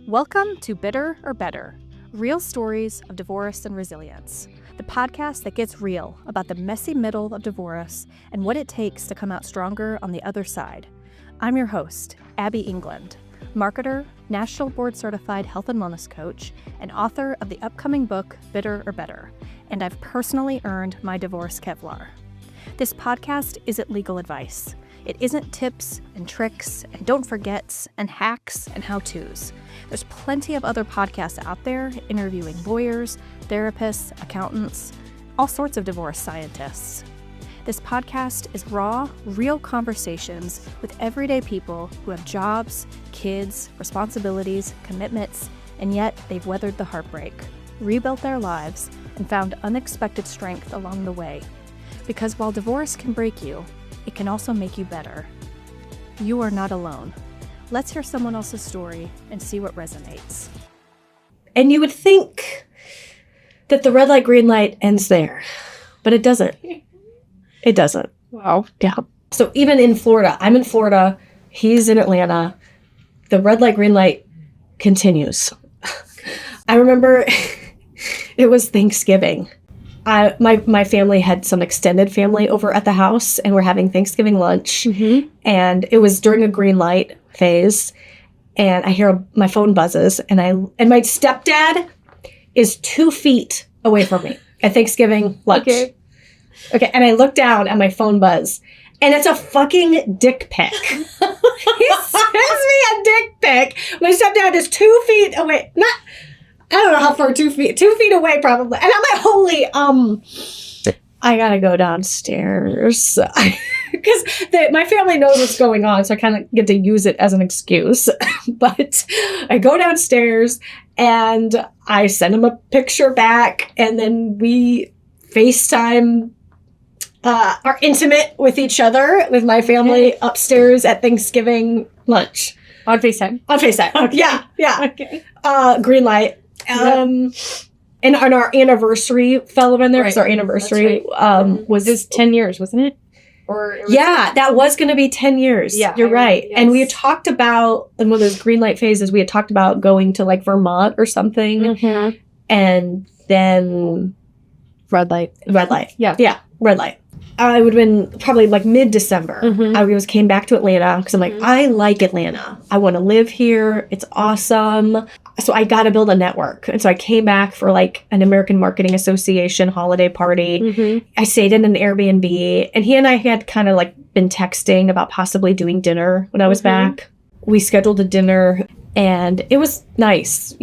Welcome to Bitter or Better, real stories of divorce and resilience, the podcast that gets real about the messy middle of divorce and what it takes to come out stronger on the other side. I'm your host, Abby England, marketer, national board certified health and wellness coach, and author of the upcoming book, Bitter or Better, and I've personally earned my divorce Kevlar. This podcast isn't legal advice. It isn't tips and tricks and don't forgets and hacks and how-tos. There's plenty of other podcasts out there interviewing lawyers, therapists, accountants, all sorts of divorce scientists. This podcast is raw, real conversations with everyday people who have jobs, kids, responsibilities, commitments, and yet they've weathered the heartbreak, rebuilt their lives, and found unexpected strength along the way. Because while divorce can break you, it can also make you better. You are not alone. Let's hear someone else's story and see what resonates. And you would think that the red light, green light ends there, but it doesn't. It doesn't. Wow. Yeah. So even in Florida, I'm in Florida, he's in Atlanta, the red light, green light continues. I remember it was Thanksgiving. My family had some extended family over at the house, and we're having Thanksgiving lunch. Mm-hmm. And it was during a green light phase, and I hear my phone buzzes, and my stepdad is 2 feet away from me at Thanksgiving lunch. Okay, and I look down at my phone buzz, and it's a fucking dick pic. He sends me a dick pic. My stepdad is 2 feet away. I don't know how far, 2 feet. 2 feet away, probably. And I'm like, holy, I gotta go downstairs. Because my family knows what's going on, so I kind of get to use it as an excuse. But I go downstairs, and I send him a picture back, and then we FaceTime, are intimate with each other, with my family upstairs at Thanksgiving lunch. On FaceTime? On FaceTime. Okay. Yeah. Okay. Green light. And on our anniversary fell in there because our anniversary was 10 years, wasn't it? Or it was that was going to be 10 years. Yeah, you're right. Yes. And we had talked about, in one of those green light phases, we had talked about going to like Vermont or something. Mm-hmm. And then red light. Yeah, red light. I would have been probably like mid-December. Mm-hmm. I came back to Atlanta because I'm like, I like Atlanta. I want to live here. It's awesome. So I got to build a network. And so I came back for like an American Marketing Association holiday party. Mm-hmm. I stayed in an Airbnb, and he and I had kind of like been texting about possibly doing dinner when I was back. We scheduled a dinner, and it was nice.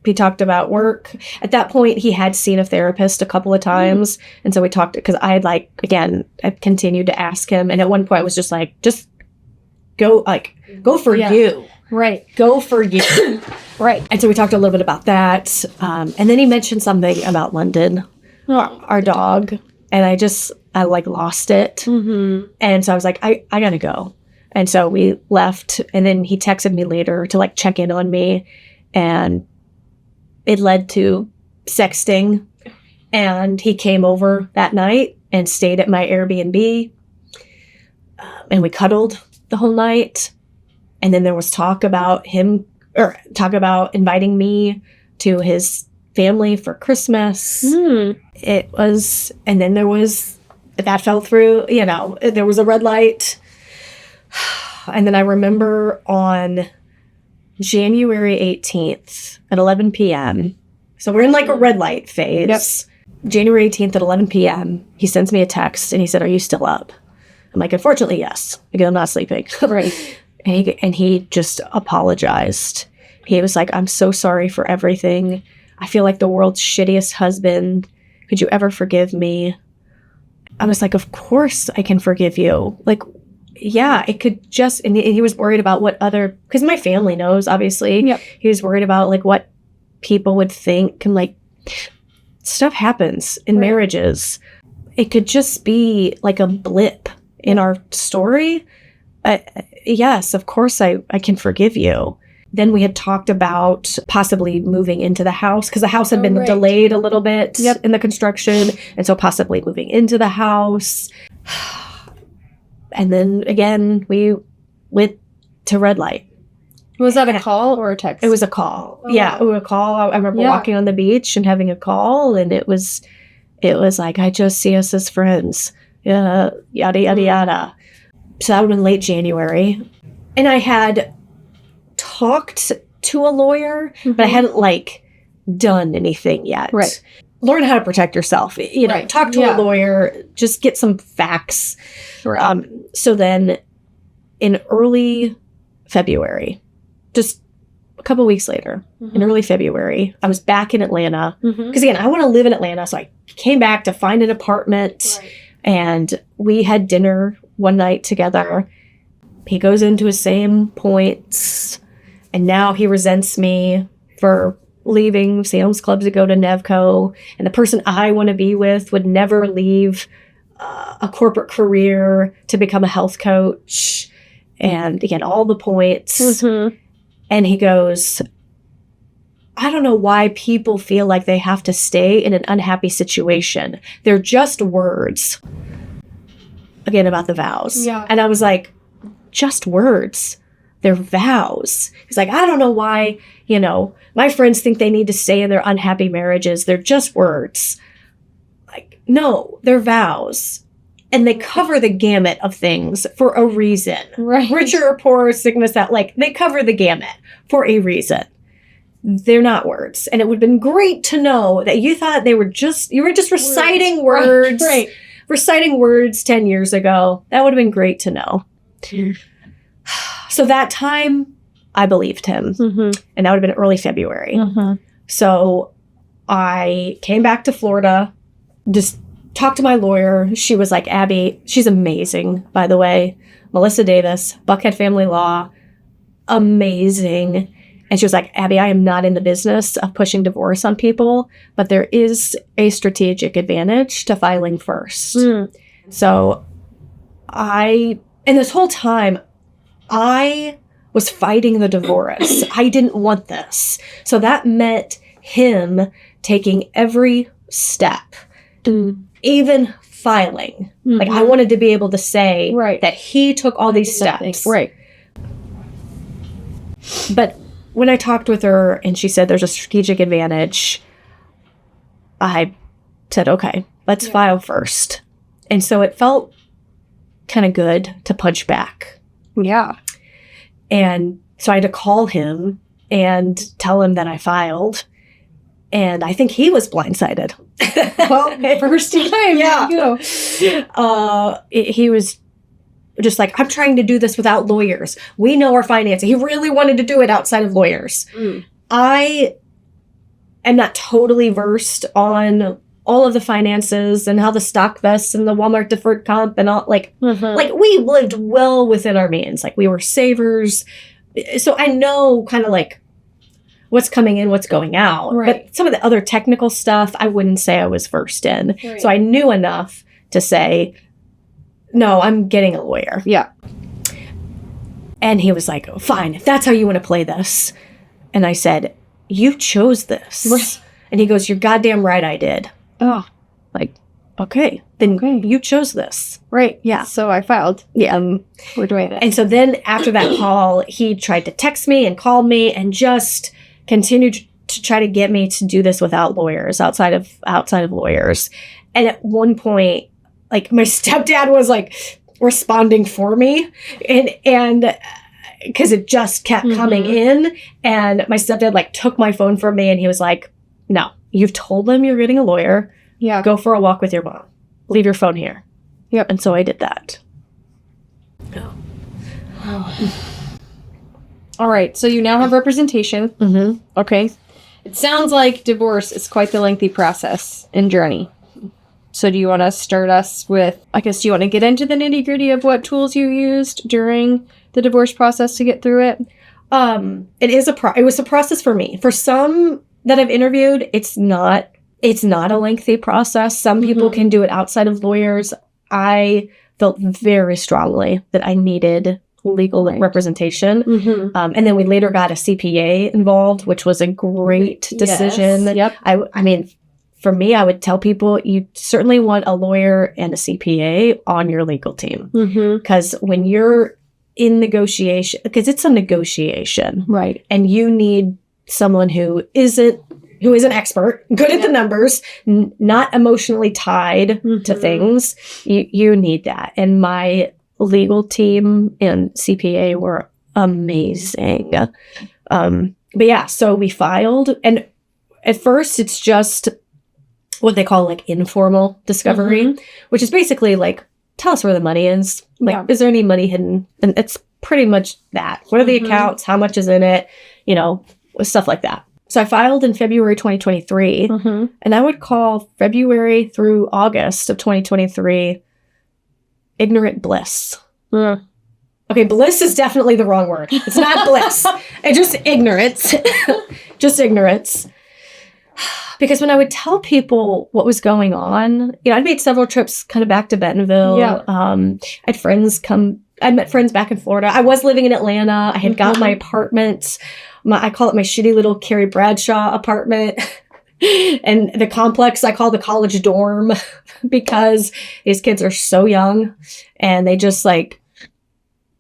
We talked about work. At that point, he had seen a therapist a couple of times. And so we talked, because I had I continued to ask him. And at one point I was just like, just go for you. Right. Go for you. Right. And so we talked a little bit about that. And then he mentioned something about London, our dog. And I lost it. Mm-hmm. And so I was like, I gotta go. And so we left. And then he texted me later to check in on me. And it led to sexting, and he came over that night and stayed at my Airbnb, and we cuddled the whole night. And then there was talk about inviting me to his family for Christmas. And then that fell through, there was a red light. And then I remember on January 18th at 11 p.m. So we're in a red light phase. Yep. January 18th at 11 p.m. He sends me a text, and he said, "Are you still up?" I'm like, "Unfortunately, yes." Because I'm not sleeping. Right. and he just apologized. He was like, "I'm so sorry for everything. I feel like the world's shittiest husband. Could you ever forgive me?" I was like, "Of course I can forgive you." Yeah, it could just, and he was worried about because my family knows, obviously. Yep. He was worried about what people would think, and stuff happens in marriages. It could just be a blip in our story. Yes, of course I can forgive you. Then we had talked about possibly moving into the house, because the house had been delayed a little bit in the construction. And so possibly moving into the house. And then again, we went to red light. Was that a call or a text? It was a call. Oh. Yeah, it was a call. I remember walking on the beach and having a call, and it was like, I just see us as friends. Yeah, yada, yada, yada. So that would have been late January. And I had talked to a lawyer, but I hadn't done anything yet. Right. Learn how to protect yourself. Right. Talk to a lawyer, just get some facts. Right. So then in early February, just a couple weeks later, in early February, I was back in Atlanta. Because again, I want to live in Atlanta. So I came back to find an apartment, and we had dinner one night together. He goes into his same points, and now he resents me for leaving Sam's Club to go to Nevco, and the person I want to be with would never leave a corporate career to become a health coach. And again, all the points. And he goes, I don't know why people feel like they have to stay in an unhappy situation. They're just words. Again, about the vows. Yeah. And I was like, just words. They're vows. He's like, I don't know why, my friends think they need to stay in their unhappy marriages. They're just words. Like, no, they're vows. And they cover the gamut of things for a reason. Right. Richer or poorer, sickness, that, they cover the gamut for a reason. They're not words. And it would have been great to know that you thought you were just reciting words. Right. Reciting words 10 years ago. That would have been great to know. So that time, I believed him. And that would have been early February. So I came back to Florida, just talked to my lawyer. She was like, Abby, she's amazing, by the way. Melissa Davis, Buckhead Family Law, amazing. And she was like, Abby, I am not in the business of pushing divorce on people, but there is a strategic advantage to filing first. So and this whole time, I was fighting the divorce. I didn't want this. So that meant him taking every step, even filing. I wanted to be able to say that he took all these steps. Right. But when I talked with her and she said there's a strategic advantage, I said, okay, let's file first. And so it felt kind of good to punch back. Yeah. And so I had to call him and tell him that I filed. And I think he was blindsided. Well, first time. Yeah. He was just like, I'm trying to do this without lawyers. We know our finances. He really wanted to do it outside of lawyers. I am not totally versed on all of the finances and how the stock vests and the Walmart deferred comp and all, we lived well within our means. We were savers. So I know kind of what's coming in, what's going out. Right. But some of the other technical stuff, I wouldn't say I was versed in. Right. So I knew enough to say, no, I'm getting a lawyer. Yeah. And he was like, fine, if that's how you want to play this. And I said, you chose this. Right. And he goes, you're goddamn right I did. Oh. Okay, then you chose this. Right. Yeah. So I filed. Yeah. We're doing it. And so then after that call, he tried to text me and call me and just continued to try to get me to do this without lawyers, outside of lawyers. And at one point, my stepdad was responding for me, and because it just kept coming in, and my stepdad took my phone from me, and he was like, no, you've told them you're getting a lawyer. Yeah. Go for a walk with your mom. Leave your phone here. Yep. And so I did that. All right. So you now have representation. Okay. It sounds like divorce is quite the lengthy process and journey. So do you want to start us with, do you want to get into the nitty gritty of what tools you used during the divorce process to get through it? It was a process for me. For some that I've interviewed, it's not a lengthy process. Some people can do it outside of lawyers. I felt very strongly that I needed legal representation. And then we later got a CPA involved, which was a great decision. Yes. Yep. I mean, for me, I would tell people you certainly want a lawyer and a CPA on your legal team. Because when you're in negotiation, because it's a negotiation. Right. And you need someone who is an expert, good at the numbers, not emotionally tied to things. You need that. And my legal team and CPA were amazing. But yeah, so we filed, and at first it's just what they call like informal discovery, which is basically like, tell us where the money is. Like, is there any money hidden? And it's pretty much that. What are the accounts? How much is in it? You know, stuff like that. So I filed in February 2023, and I would call February through August of 2023 ignorant bliss. Okay, bliss is definitely the wrong word. It's not bliss. It's just ignorance. Just ignorance. Because when I would tell people what was going on, you know, I'd made several trips kind of back to Bentonville. I had friends I met friends back in Florida. I was living in Atlanta. I had got my apartment. I call it my shitty little Carrie Bradshaw apartment. And the complex I call the college dorm because these kids are so young and they just like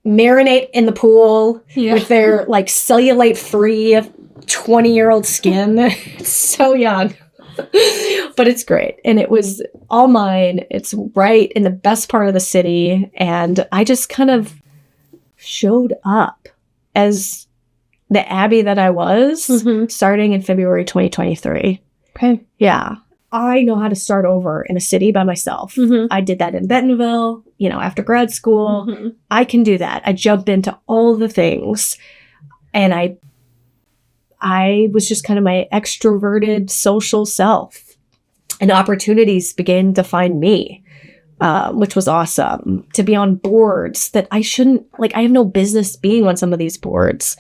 marinate in the pool with their like cellulite free 20-year-old skin. It's so young. But it's great. And it was all mine. It's right in the best part of the city. And I just kind of showed up as the Abby that I was starting in February 2023. Okay. Yeah. I know how to start over in a city by myself. I did that in Bentonville, you know, after grad school. I can do that. I jumped into all the things. And I was just kind of my extroverted social self. And opportunities began to find me, which was awesome. To be on boards that I shouldn't, like, I have no business being on some of these boards.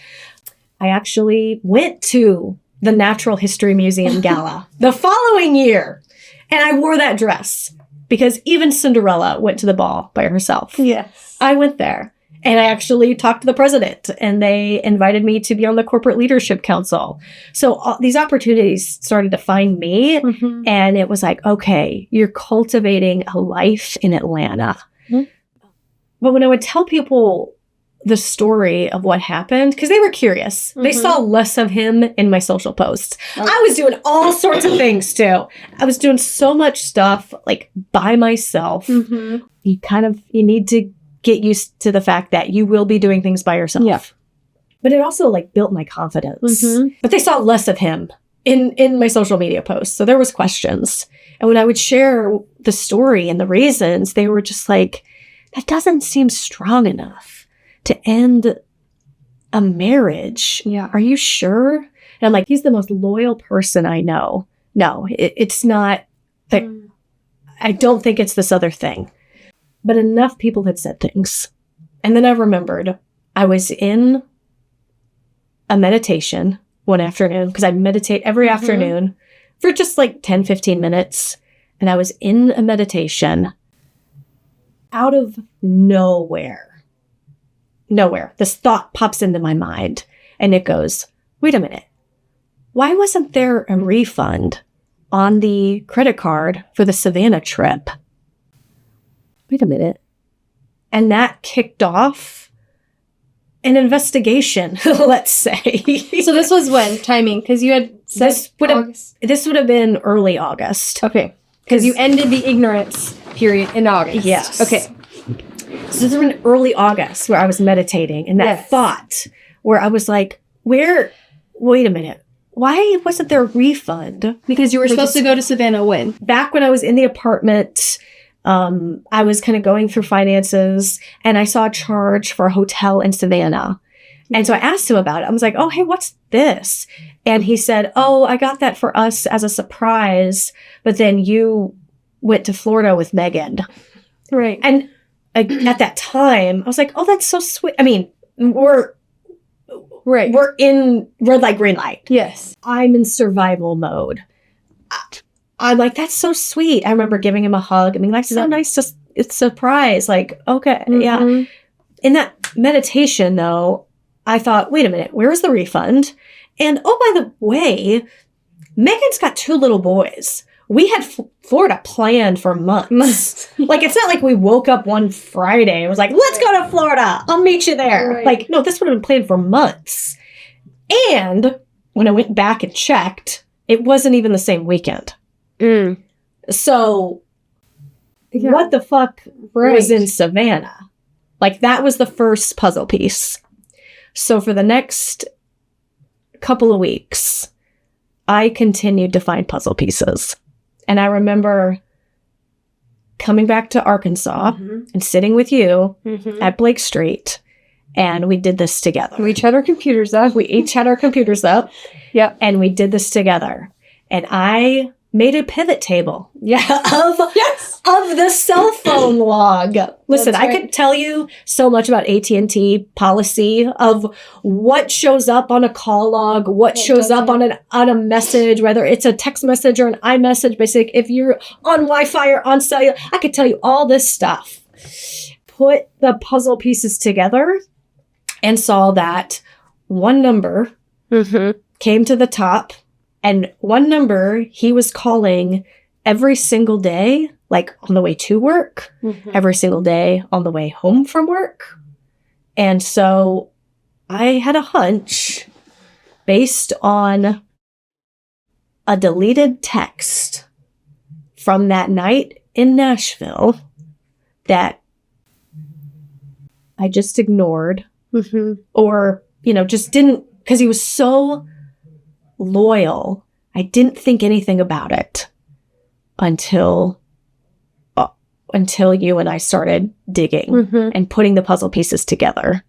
I actually went to the Natural History Museum Gala the following year. And I wore that dress because even Cinderella went to the ball by herself. Yes. I went there and I actually talked to the president and they invited me to be on the Corporate Leadership Council. So these opportunities started to find me and it was like, okay, you're cultivating a life in Atlanta. But when I would tell people the story of what happened, because they were curious. They saw less of him in my social posts. I was doing all sorts of things too. I was doing so much stuff like by myself. You need to get used to the fact that you will be doing things by yourself. Yeah. But it also like built my confidence. But they saw less of him in my social media posts. So there was questions. And when I would share the story and the reasons, they were just like, that doesn't seem strong enough to end a marriage. Yeah. Are you sure? And I'm like, he's the most loyal person I know. No, it's not that. I don't think it's this other thing. But enough people had said things. And then I remembered I was in a meditation one afternoon because I meditate every afternoon for just like 10, 15 minutes. And I was in a meditation out of nowhere. This thought pops into my mind and it goes, wait a minute. Why wasn't there a refund on the credit card for the Savannah trip? Wait a minute. And that kicked off an investigation, let's say. So this was when? Timing? Because you had said this would have been early August. Okay. Because you ended the ignorance period in August. Yes. Okay. So this was in early August where I was meditating and that thought where I was like, wait a minute. Why wasn't there a refund? Because you were supposed to go to Savannah when? Back when I was in the apartment, I was kind of going through finances and I saw a charge for a hotel in Savannah. And so I asked him about it. I was like, oh, hey, what's this? And he said, oh, I got that for us as a surprise. But then you went to Florida with Megan. Right. And at that time, I was like, oh, that's so sweet. I mean, we're in red light, green light. Yes. I'm in survival mode. I'm like, that's so sweet. I remember giving him a hug. I mean, that's so nice. Just it's a surprise. Like, okay, yeah. In that meditation, though, I thought, wait a minute, where's the refund? And oh, by the way, Megan's got 2 little boys. we had Florida planned for months. Like, it's not like we woke up one Friday and was like, let's go to Florida. I'll meet you there. Right. Like, no, this would have been planned for months. And when I went back and checked, it wasn't even the same weekend. So what the fuck was in Savannah? Like, that was the first puzzle piece. So for the next couple of weeks, I continued to find puzzle pieces. And I remember coming back to Arkansas and sitting with you at Blake Street, and we did this together. We each had our computers up. We each had our computers up. Yeah. And we did this together. And I made a pivot table of the cell phone log. Listen, I could tell you so much about AT&T policy of what shows up on a call log, what shows up on a message, whether it's a text message or an iMessage. Basically, if you're on Wi-Fi or on cellular, I could tell you all this stuff. Put the puzzle pieces together and saw that one number came to the top. And one number he was calling every single day, like on the way to work, every single day on the way home from work. And so I had a hunch based on a deleted text from that night in Nashville that I just ignored or, just didn't, because he was so loyal. I didn't think anything about it until you and I started digging and putting the puzzle pieces together.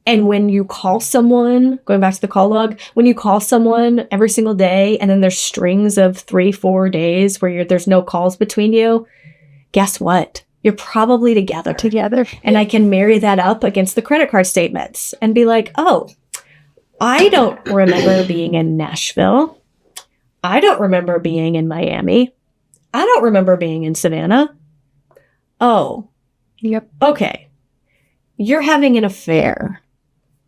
And when you call someone, going back to the call log, when you call someone every single day and then there's strings of 3-4 days where there's no calls between you, guess what? You're probably together. And I can marry that up against the credit card statements and be like, oh, I don't remember being in Nashville. I don't remember being in Miami. I don't remember being in Savannah. Oh. Yep. Okay. You're having an affair.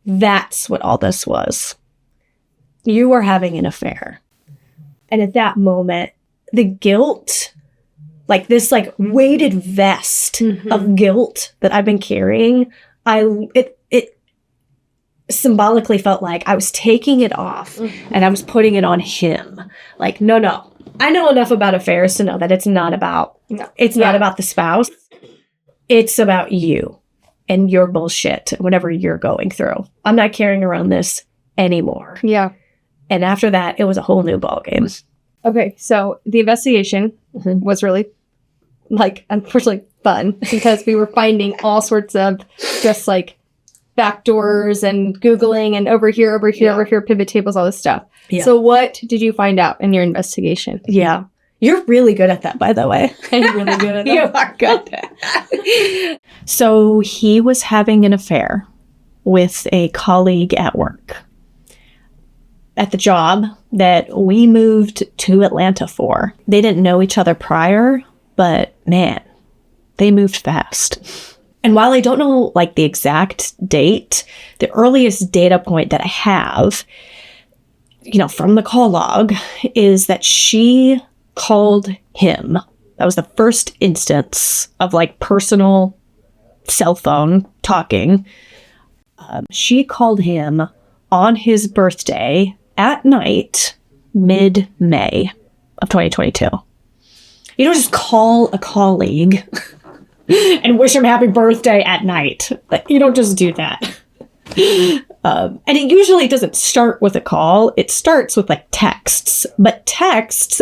That's what all this was. You were having an affair. And at that moment, the guilt, like this weighted vest of guilt that I've been carrying, it symbolically felt like I was taking it off and I was putting it on him. Like, no. I know enough about affairs to know that it's not about the spouse. It's about you and your bullshit, whatever you're going through. I'm not carrying around this anymore. Yeah. And after that, it was a whole new ballgame. Okay, so the investigation was really, unfortunately fun because we were finding all sorts of just backdoors and Googling and over here, pivot tables, all this stuff. Yeah. So what did you find out in your investigation? Yeah. You're really good at that, by the way. I'm really good at that. You are good. So he was having an affair with a colleague at work. At the job that we moved to Atlanta for. They didn't know each other prior, but man, they moved fast. And while I don't know the exact date, the earliest data point that I have, from the call log is that she called him. That was the first instance of personal cell phone talking. She called him on his birthday at night, mid-May of 2022. You don't just call a colleague and wish him happy birthday at night. You don't just do that. And it usually doesn't start with a call. It starts with texts. But texts,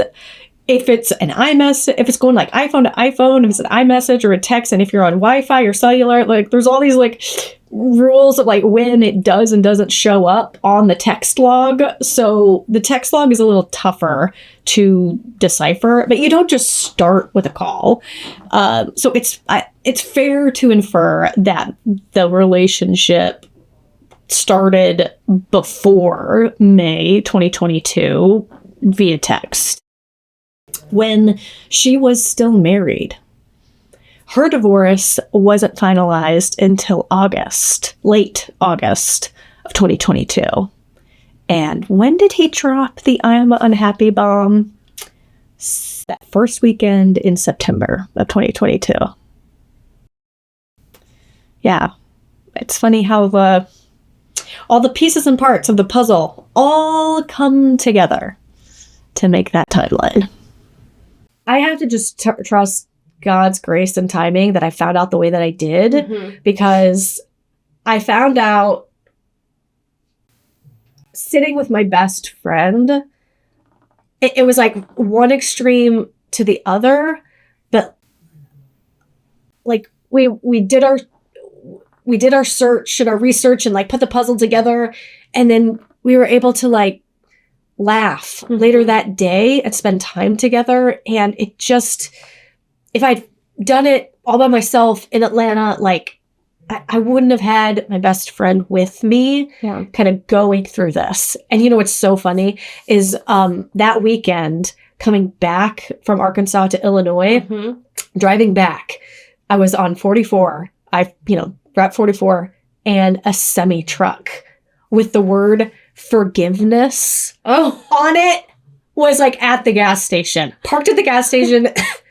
if it's an iMessage, if it's going iPhone to iPhone, if it's an iMessage or a text, and if you're on Wi-Fi or cellular, there's all these rules of when it does and doesn't show up on the text log. So the text log is a little tougher to decipher, but you don't just start with a call. So it's fair to infer that the relationship started before May 2022 via text, when she was still married. Her divorce wasn't finalized until late August of 2022. And when did he drop the "I'm unhappy" bomb? that first weekend in September of 2022. Yeah. It's funny how all the pieces and parts of the puzzle all come together to make that timeline. I have to just trust God's grace and timing that I found out the way that I did, because I found out sitting with my best friend, it was like one extreme to the other, but like we did our search and our research and like put the puzzle together, and then we were able to like laugh later that day and spend time together. And it just, if I'd done it all by myself in Atlanta, like I wouldn't have had my best friend with me kind of going through this. And you know what's so funny is that weekend coming back from Arkansas to Illinois, driving back, I was on 44. Route 44, and a semi truck with the word forgiveness on it was like at the gas station. Parked at the gas station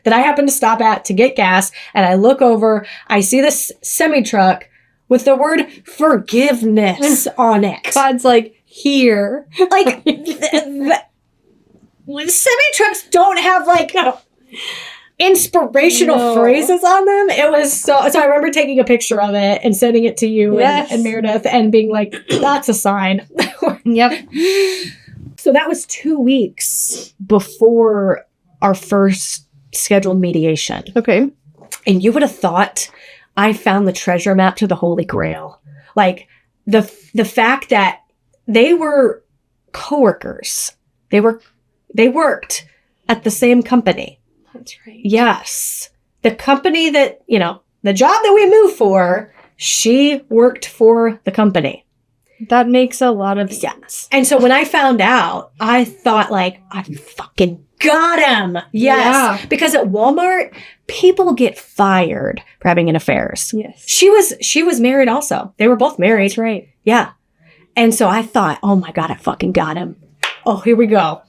that I happened to stop at to get gas, and I look over, I see this semi truck with the word forgiveness on it. God's like, here. Like, semi trucks don't have like inspirational phrases on them. It was so I remember taking a picture of it and sending it to you and Meredith and being like, that's a sign. Yep. So that was 2 weeks before our first scheduled mediation. Okay. And you would have thought I found the treasure map to the Holy Grail. Like the fact that they were coworkers. They worked at the same company. That's right. Yes. The company that, the job that we moved for, she worked for the company. That makes a lot of sense. And so when I found out, I thought like, I fucking got him. Yes. Yeah. Because at Walmart, people get fired for having affairs. Yes. She was married also. They were both married. That's right. Yeah. And so I thought, oh my God, I fucking got him. Oh, here we go.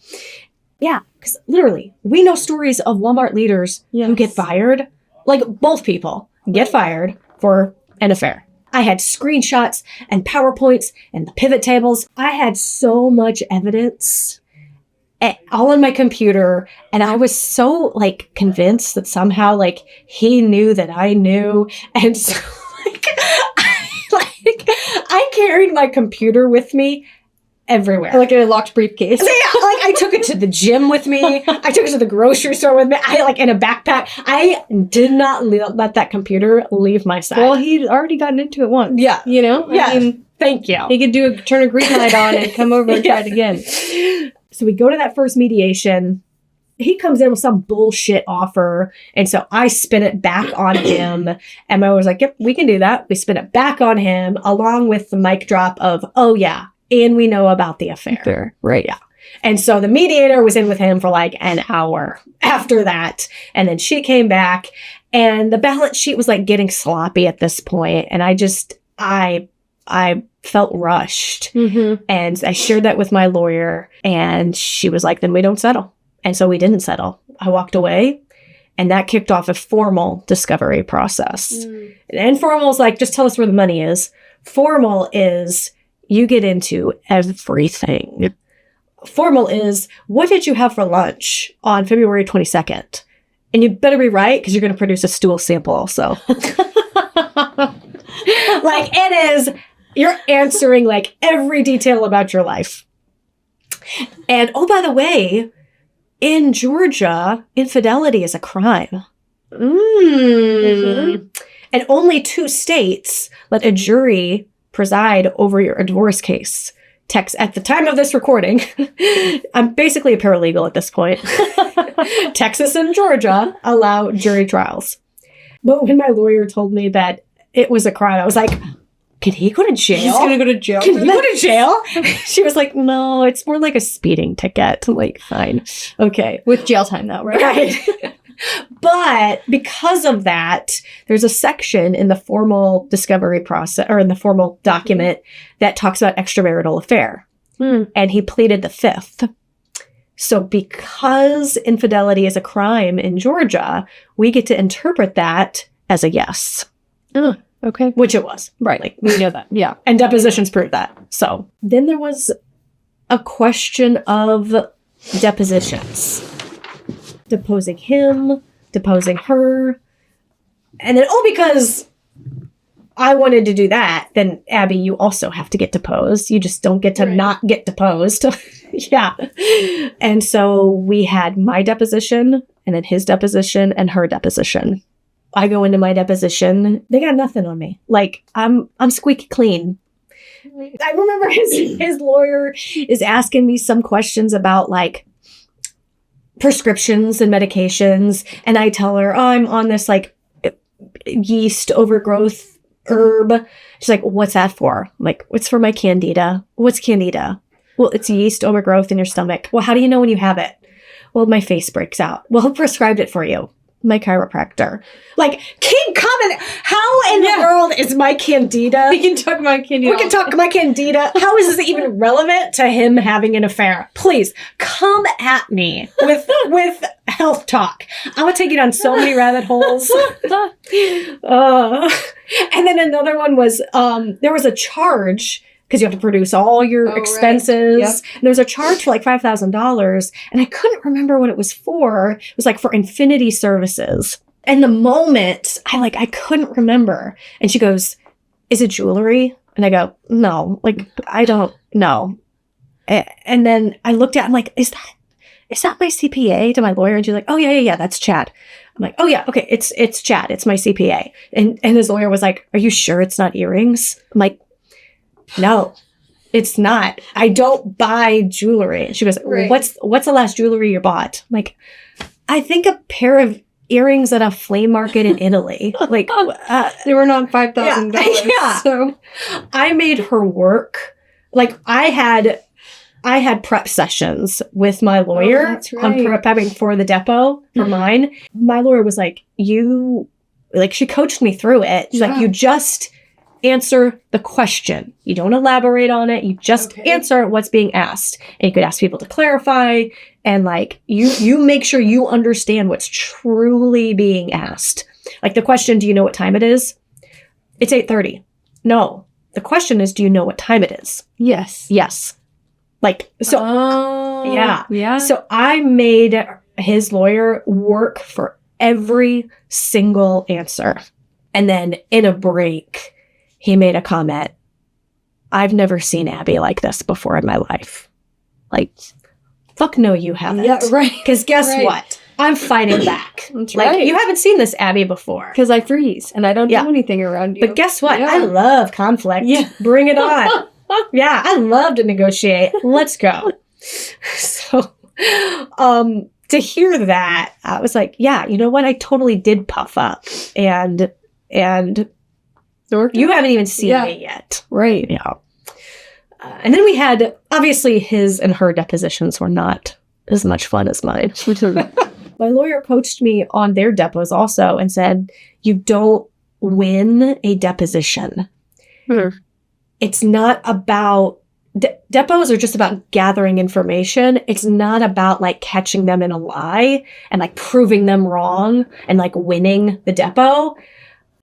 Yeah. Because literally, we know stories of Walmart leaders who get fired. Like both people get fired for an affair. I had screenshots and PowerPoints and the pivot tables. I had so much evidence all on my computer. And I was so like convinced that somehow like he knew that I knew. And so I carried my computer with me everywhere. Like in a locked briefcase. Yeah, like I took it to the gym with me. I took it to the grocery store with me. I like in a backpack. I did not let that computer leave my side. Well, he'd already gotten into it once. Yeah. Yeah. I mean, thank you. He could turn a green light on and come over and try it again. So we go to that first mediation. He comes in with some bullshit offer. And so I spin it back on him. And I was like, yep, we can do that. We spin it back on him along with the mic drop of, oh yeah, and we know about the affair. Right. Yeah. And so the mediator was in with him for like an hour after that. And then she came back and the balance sheet was like getting sloppy at this point. And I felt rushed. Mm-hmm. And I shared that with my lawyer and she was like, then we don't settle. And so we didn't settle. I walked away and that kicked off a formal discovery process. And informal is like, just tell us where the money is. Formal is you get into everything. Formal is, what did you have for lunch on February 22nd? And you better be right because you're going to produce a stool sample also. Like it is, you're answering like every detail about your life. And oh, by the way, in Georgia, infidelity is a crime. Mm-hmm. And only 2 states let a jury preside over your divorce case. At the time of this recording, I'm basically a paralegal at this point. Texas and Georgia allow jury trials. But when my lawyer told me that it was a crime, I was like, can he go to jail? He's going to go to jail. Can he go to jail? She was like, no, it's more like a speeding ticket. I'm like, fine. Okay. With jail time though, right? Right. But because of that, there's a section in the formal discovery process or in the formal document that talks about extramarital affair. And he pleaded the 5th. So because infidelity is a crime in Georgia, we get to interpret that as a yes, Okay. which it was. Right. Like, We know that. Yeah. and depositions prove that. So then there was a question of depositions. Deposing him, deposing her. And then, because I wanted to do that, then Abby, you also have to get deposed. You just don't get to not get deposed. Yeah. And so we had my deposition and then his deposition and her deposition. I go into my deposition. They got nothing on me. Like I'm squeaky clean. I remember his lawyer is asking me some questions about like prescriptions and medications. And I tell her, I'm on this like yeast overgrowth herb. She's like, what's that for? I'm like, it's for my candida. What's candida? Well, it's yeast overgrowth in your stomach. Well, how do you know when you have it? Well, my face breaks out. Well, who prescribed it for you? My chiropractor. Like, keep coming. How in the world is my candida? We can talk about candida. We can talk my candida. How is this even relevant to him having an affair? Please come at me with health talk. I'm gonna take it on so many rabbit holes. And then another one was there was a charge because you have to produce all your expenses. Yep. And there was a charge for like $5,000, and I couldn't remember what it was for. It was like for infinity services. And the moment I couldn't remember. And she goes, "Is it jewelry?" And I go, "No, like I don't know." And then I looked at it, I'm like, is that my CPA to my lawyer? And she's like, "Oh yeah, that's Chad." I'm like, "Oh yeah, okay, it's Chad, it's my CPA." And his lawyer was like, "Are you sure it's not earrings?" I'm like, "No, it's not. I don't buy jewelry." She goes, What's the last jewelry you bought?" I'm like, "I think a pair of earrings at a flea market in Italy." Like, they were not $5,000. Yeah. So I made her work. Like, I had prep sessions with my lawyer that's right. on prepping for the depot for mine. My lawyer was like, she coached me through it. She's like, you just answer the question. You don't elaborate on it. You just answer what's being asked. And you could ask people to clarify. And like, you make sure you understand what's truly being asked. Like the question, do you know what time it is? It's 8:30. No. The question is, do you know what time it is? yes. Yes. Like, so, Yeah. So I made his lawyer work for every single answer. And then in a break, he made a comment. "I've never seen Abby like this before in my life." Like, fuck no, you haven't. Yeah, right. Because guess what? I'm fighting back. That's like, right. You haven't seen this Abby before. Because I freeze and I don't do anything around you. But guess what? Yeah. I love conflict. Yeah. Bring it on. Yeah, I love to negotiate. Let's go. So, to hear that, I was like, yeah, you know what? I totally did puff up. And you haven't even seen me yet. Right. Yeah. And then we had, obviously, his and her depositions were not as much fun as mine. My lawyer coached me on their depots also and said, you don't win a deposition. It's not about, depots are just about gathering information. It's not about like catching them in a lie and like proving them wrong and like winning the depot.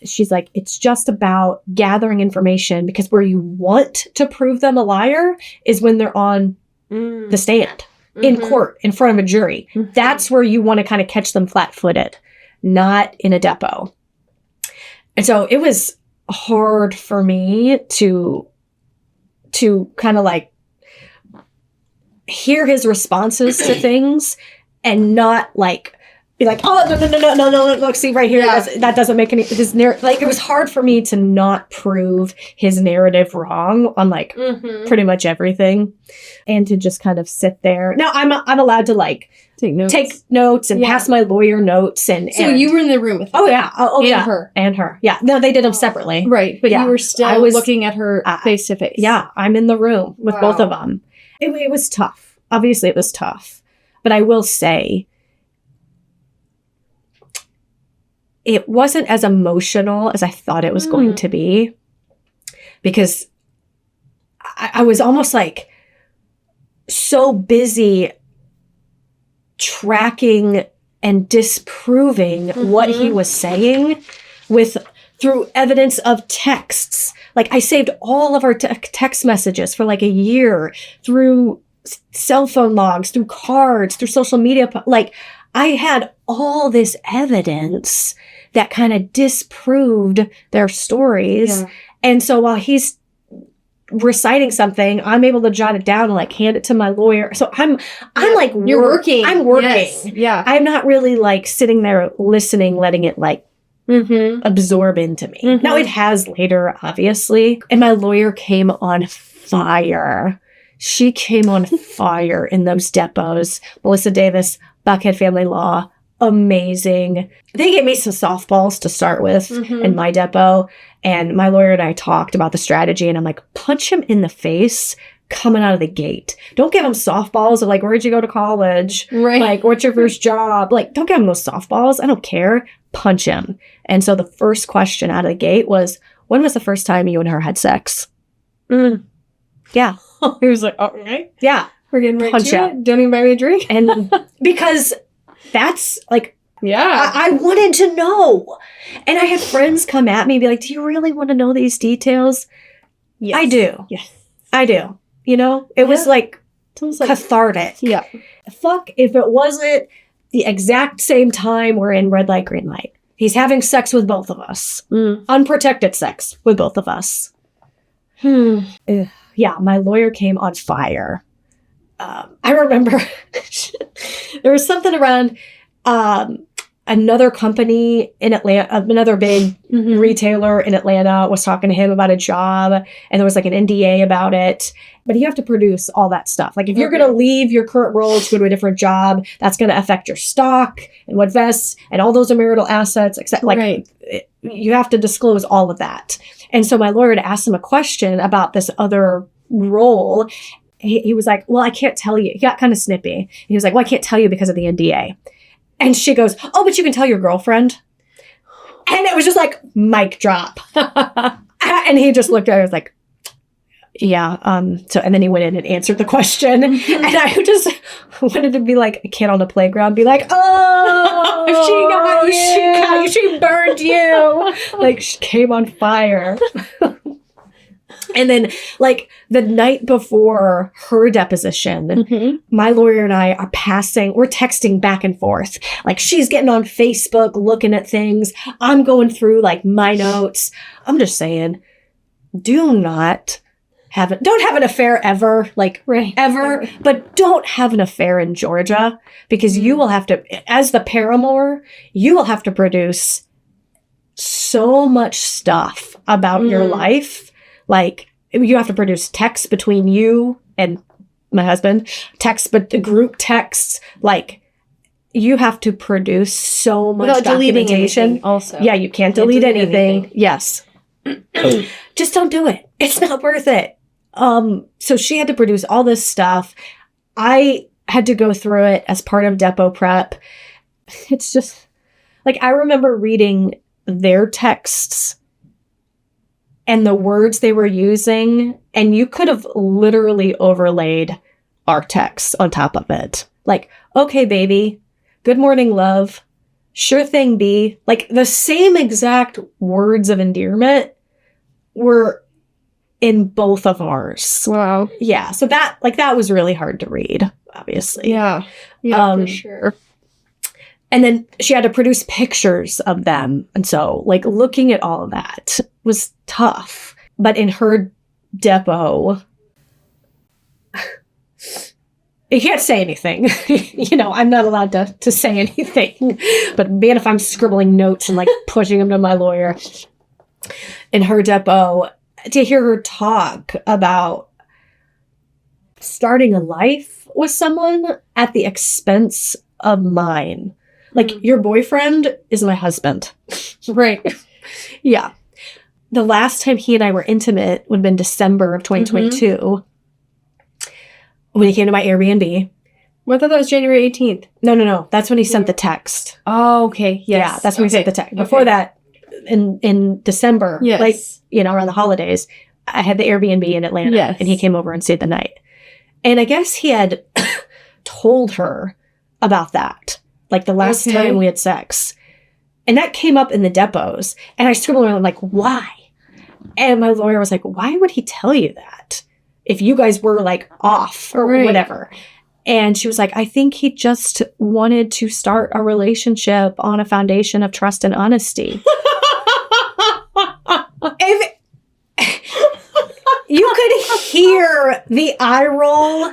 She's like, it's just about gathering information, because where you want to prove them a liar is when they're on the stand in court in front of a jury. That's where you want to kind of catch them flat-footed, not in a depot. And so it was hard for me to kind of like hear his responses to things and not like be like, "Oh, no, look, see right here, that doesn't make any," his like, it was hard for me to not prove his narrative wrong on like pretty much everything, and to just kind of sit there. Now I'm allowed to like take notes and pass my lawyer notes, and so you were in the room with her. And her. Yeah. No, they did them separately. Right. But you were still looking at her face to face. Yeah. I'm in the room with both of them. It was tough. Obviously it was tough, but I will say it wasn't as emotional as I thought it was going to be, because I was almost like so busy tracking and disproving what he was saying through evidence of texts. Like, I saved all of our text messages for like a year through cell phone logs, through cards, through social media. Like, I had all this evidence that kind of disproved their stories. Yeah. And so while he's reciting something, I'm able to jot it down and like hand it to my lawyer. So I'm like, You're working. I'm working. Yes. Yeah. I'm not really like sitting there listening, letting it like absorb into me. Now it has later, obviously. And my lawyer came on fire. She came on fire in those depots. Melissa Davis, Buckhead Family Law, amazing. They gave me some softballs to start with in my depot. And my lawyer and I talked about the strategy. And I'm like, punch him in the face coming out of the gate. Don't give him softballs of like, where'd you go to college? Right. Like, what's your first job? Like, don't give him those softballs. I don't care. Punch him. And so the first question out of the gate was, when was the first time you and her had sex? Yeah. He was like, all right. Yeah. We're getting right Punch to out. it. Don't even buy me a drink. And because that's like, Yeah. I wanted to know. And I had friends come at me and be like, do you really want to know these details? Yes. I do. Yes. I do. You know, it was like cathartic. Yeah. Fuck if it wasn't the exact same time we're in red light, green light. He's having sex with both of us. Unprotected sex with both of us. Yeah, my lawyer came on fire. I remember there was something around another company in Atlanta, another big retailer in Atlanta was talking to him about a job, and there was like an NDA about it. But you have to produce all that stuff. Like if you're going to leave your current role to go to a different job, that's going to affect your stock and what vests and all those are marital assets, except like you have to disclose all of that. And so my lawyer had asked him a question about this other role. He was like, well, I can't tell you. He got kind of snippy. He was like, well, I can't tell you because of the NDA. And she goes, oh, but you can tell your girlfriend. And it was just like, mic drop. And he just looked at her and was like, yeah. So, and then he went in and answered the question. And I just wanted to be like a kid on the playground, be like, oh, she got you. She burned you. Like, she came on fire. And then, like, the night before her deposition, my lawyer and I are we're texting back and forth. Like, she's getting on Facebook, looking at things. I'm going through, like, my notes. I'm just saying, don't have an affair ever, like, ever. But don't have an affair in Georgia, because you will have to, as the paramour, you will have to produce so much stuff about your life. Like, you have to produce texts between you and my husband, but the group texts, like, you have to produce so much without deleting documentation. anything also. Yeah, you can't delete anything. Yes. Just don't do it. It's not worth it. So she had to produce all this stuff. I had to go through it as part of depot prep. It's just, like, I remember reading their texts and the words they were using, and you could have literally overlaid our text on top of it. Like, okay, baby, good morning, love, sure thing, B. Like, the same exact words of endearment were in both of ours. Wow. Yeah, so that was really hard to read, obviously. Yeah, for sure. And then she had to produce pictures of them. And so, like, looking at all of that was tough. But in her depot, you can't say anything. You know, I'm not allowed to say anything. But man, if I'm scribbling notes and, like, pushing them to my lawyer. In her depot, to hear her talk about starting a life with someone at the expense of mine. Like, your boyfriend is my husband. Right. Yeah. The last time he and I were intimate would have been December of 2022 when he came to my Airbnb. Well, I thought that was January 18th. No. That's when he sent the text. Oh, okay. Yes. Yeah, that's when he sent the text. Before that, in December, like, you know, around the holidays, I had the Airbnb in Atlanta, and he came over and stayed the night. And I guess he had told her about that. Like the last time we had sex. And that came up in the depots. And I scribbled around, like, why? And my lawyer was like, why would he tell you that? If you guys were like off or whatever. And she was like, I think he just wanted to start a relationship on a foundation of trust and honesty. If you could hear the eye roll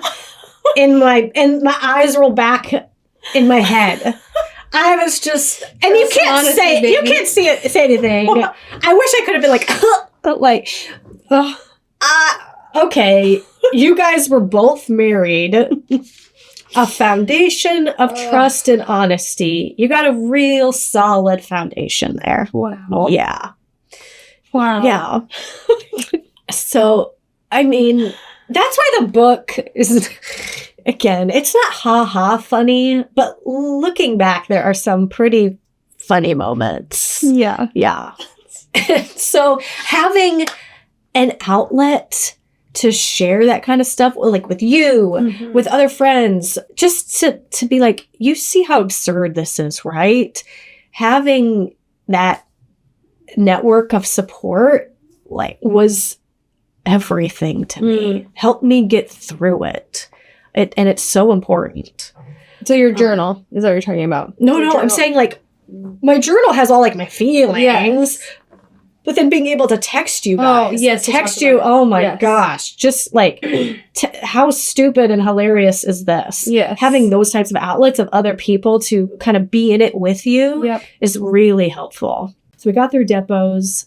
and my eyes roll back in my head. I was just, and you can't say anything. I wish I could have been like, okay, you guys were both married. A foundation of trust and honesty. You got a real solid foundation there. Wow. Yeah. Wow. Yeah. So, I mean, that's why the book is, again, it's not ha-ha funny, but looking back, there are some pretty funny moments. Yeah. Yeah. So, having an outlet to share that kind of stuff, like with you, with other friends, just to be like, you see how absurd this is, right? Having that network of support, like, was everything to me. Helped me get through it. And it's so important. So your journal is what you're talking about? No, I'm saying, like, my journal has all, like, my feelings. Yes. But then being able to text you guys. Oh, yes. Text you, oh my gosh. Just like, how stupid and hilarious is this? Yes. Having those types of outlets of other people to kind of be in it with you is really helpful. So we got through depots.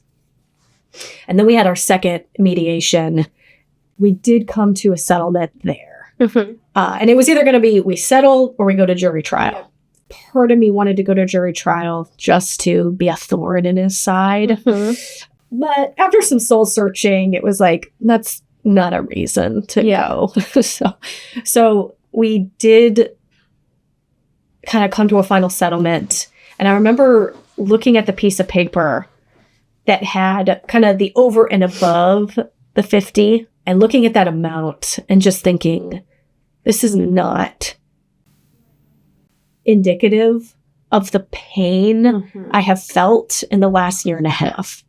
And then we had our second mediation. We did come to a settlement there. And it was either going to be we settle or we go to jury trial. Yep. Part of me wanted to go to jury trial just to be a thorn in his side. But after some soul searching, it was like, that's not a reason to go. So we did kind of come to a final settlement. And I remember looking at the piece of paper that had kind of the over and above the 50 and looking at that amount and just thinking, this is not indicative of the pain I have felt in the last year and a half.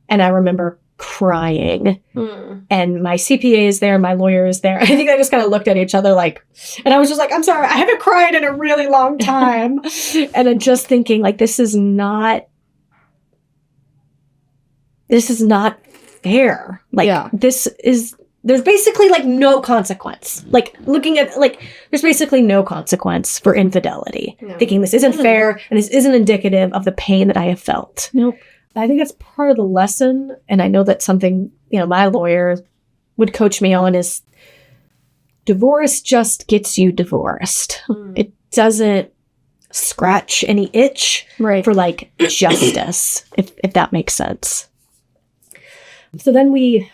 And I remember crying. And my CPA is there, my lawyer is there. I think they just kind of looked at each other like, and I was just like, I'm sorry, I haven't cried in a really long time. And I'm just thinking, like, this is not fair. Like, there's basically, like, no consequence. Like, looking at, like, there's basically no consequence for infidelity. Thinking this isn't fair and this isn't indicative of the pain that I have felt. Nope. I think that's part of the lesson. And I know that's something, my lawyer would coach me on is divorce just gets you divorced. It doesn't scratch any itch for, like, justice, if that makes sense. So then we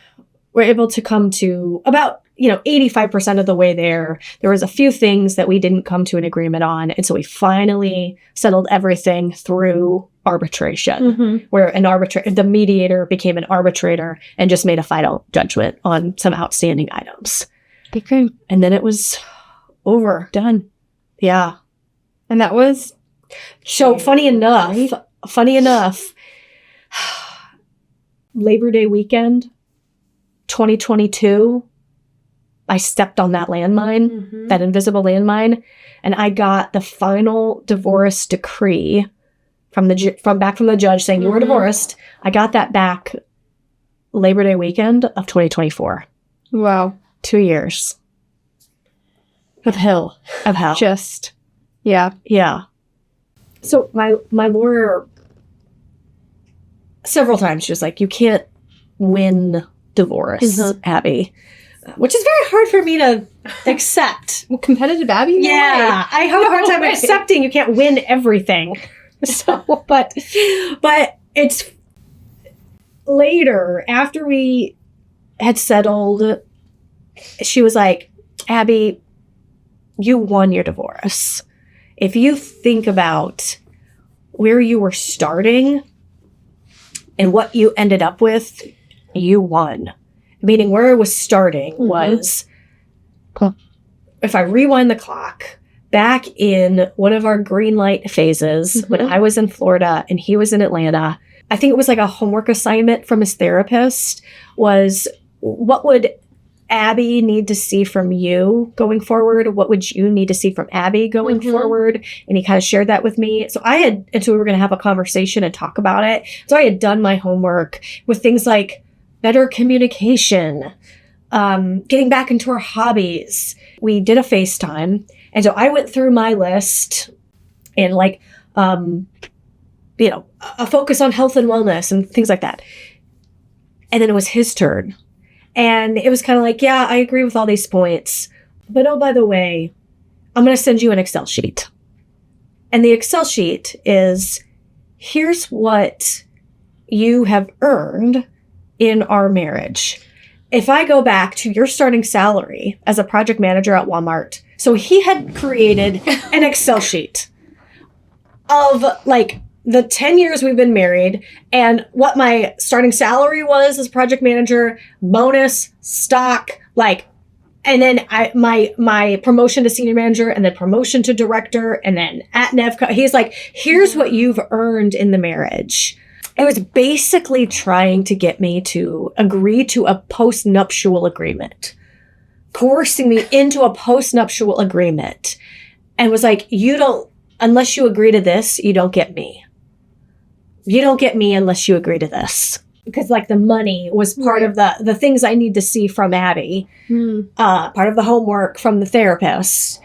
were able to come to about, 85% of the way there. There was a few things that we didn't come to an agreement on. And so we finally settled everything through arbitration, where the mediator became an arbitrator and just made a final judgment on some outstanding items. Okay. And then it was over. Done. Yeah. And that was... So funny enough, Labor Day weekend, 2022, I stepped on that landmine, that invisible landmine, and I got the final divorce decree from the judge saying you were divorced. I got that back Labor Day weekend of 2024. Wow. 2 years. Of hell. Just. Yeah. Yeah. So my lawyer, several times, she was like, you can't win divorce, Abby. Which is very hard for me to accept. Competitive Abby? Yeah. I have a hard time accepting you can't win everything. So, but it's later, after we had settled, she was like, Abby, you won your divorce. If you think about where you were starting and what you ended up with, you won. Meaning where I was starting was, if I rewind the clock, back in one of our green light phases when I was in Florida and he was in Atlanta. I think it was like a homework assignment from his therapist was, what would Abby need to see from you going forward? What would you need to see from Abby going forward? And he kind of shared that with me. So we were going to have a conversation and talk about it. So I had done my homework with things like better communication, getting back into our hobbies. We did a FaceTime. And so I went through my list and like, a focus on health and wellness and things like that. And then it was his turn. And it was kind of like, yeah, I agree with all these points. But oh, by the way, I'm going to send you an Excel sheet. And the Excel sheet is, here's what you have earned in our marriage. If I go back to your starting salary as a project manager at Walmart, so he had created an Excel sheet of like the 10 years we've been married and what my starting salary was as project manager, bonus, stock, like, and then my promotion to senior manager and then promotion to director and then at Nevco. He's like, here's what you've earned in the marriage. It was basically trying to get me to agree to a post-nuptial agreement, coercing me into a post-nuptial agreement, and was like, unless you agree to this, you don't get me. You don't get me unless you agree to this. Because like the money was part of the things I need to see from Abby, part of the homework from the therapist.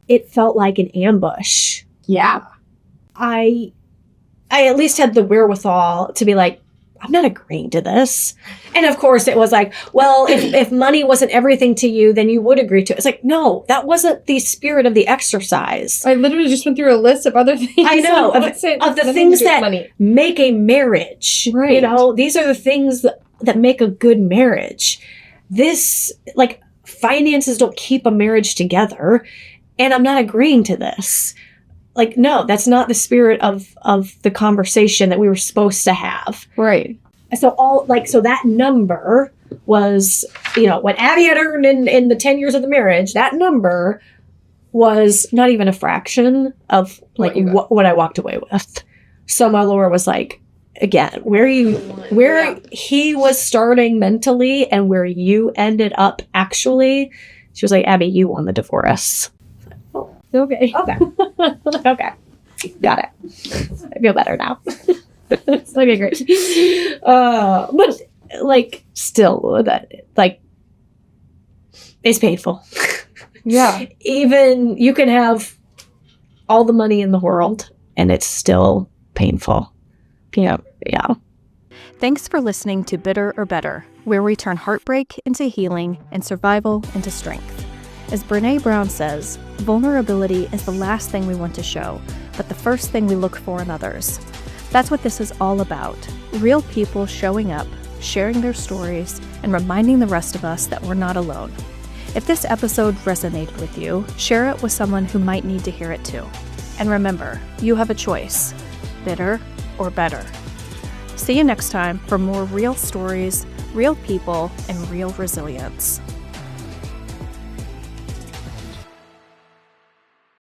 It felt like an ambush. Yeah. I at least had the wherewithal to be like, I'm not agreeing to this. And of course it was like, well, if money wasn't everything to you, then you would agree to it. It's like, no, that wasn't the spirit of the exercise. I literally just went through a list of other things. I know, of the things that make a marriage. Right. These are the things that make a good marriage. This, like, finances don't keep a marriage together. And I'm not agreeing to this. Like, no, that's not the spirit of the conversation that we were supposed to have. Right. So so that number was, what Abby had earned in the 10 years of the marriage, that number was not even a fraction of like what I walked away with. So my Laura was like, again, where he was starting mentally and where you ended up actually, she was like, Abby, you won the divorce. Okay. Okay. Got it. I feel better now. Okay, great. But like, still, that like, it's painful. Yeah. Even you can have all the money in the world, and it's still painful. Yeah. Thanks for listening to Bitter or Better, where we turn heartbreak into healing and survival into strength. As Brené Brown says, vulnerability is the last thing we want to show, but the first thing we look for in others. That's what this is all about. Real people showing up, sharing their stories, and reminding the rest of us that we're not alone. If this episode resonated with you, share it with someone who might need to hear it too. And remember, you have a choice: bitter or better. See you next time for more real stories, real people, and real resilience.